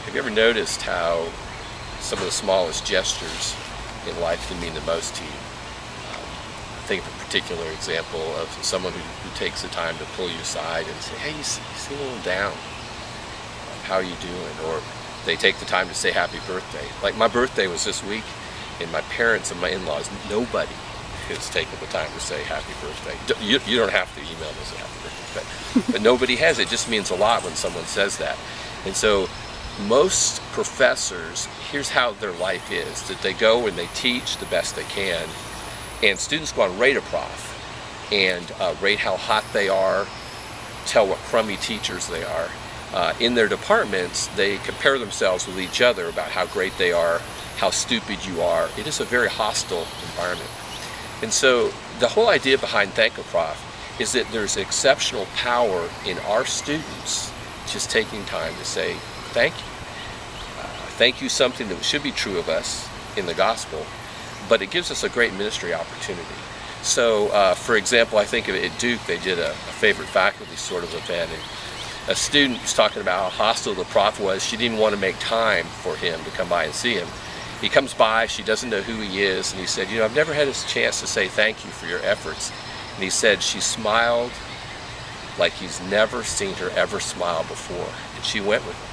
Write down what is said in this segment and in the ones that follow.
Have you ever noticed how some of the smallest gestures in life can mean the most to you? I think of a particular example of someone who takes the time to pull you aside and say, hey, you seem a little down. How are you doing? Or they take the time to say happy birthday. Like my birthday was this week, and my parents and my in-laws, nobody has taken the time to say happy birthday. You don't have to email me say happy birthday, but nobody has. It just means a lot when someone says that. And so most professors, here's how their life is, that they go and they teach the best they can, and students go on Rate a Prof and rate how hot they are, tell what crummy teachers they are. In their departments, they compare themselves with each other about how great they are, how stupid you are. It is a very hostile environment. And so the whole idea behind Thank a Prof is that there's exceptional power in our students just taking time to say thank you. Thank you is something that should be true of us in the gospel, but it gives us a great ministry opportunity. So for example, I think at Duke they did a favorite faculty sort of event, and a student was talking about how hostile the prof was. She didn't want to make time for him to come by and see him. He comes by, she doesn't know who he is, and he said, you know, I've never had a chance to say thank you for your efforts. And he said she smiled like he's never seen her ever smile before, and she went with him.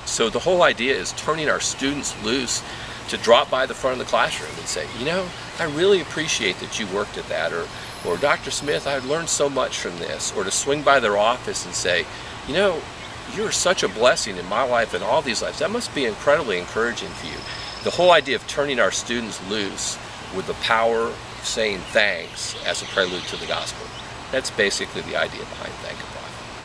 So the whole idea is turning our students loose to drop by the front of the classroom and say, you know, I really appreciate that you worked at that, or Dr. Smith, I've learned so much from this, or to swing by their office and say, you know, you're such a blessing in my life and all these lives. That must be incredibly encouraging for you. The whole idea of turning our students loose with the power of saying thanks as a prelude to the gospel. That's basically the idea behind Thank a Prof.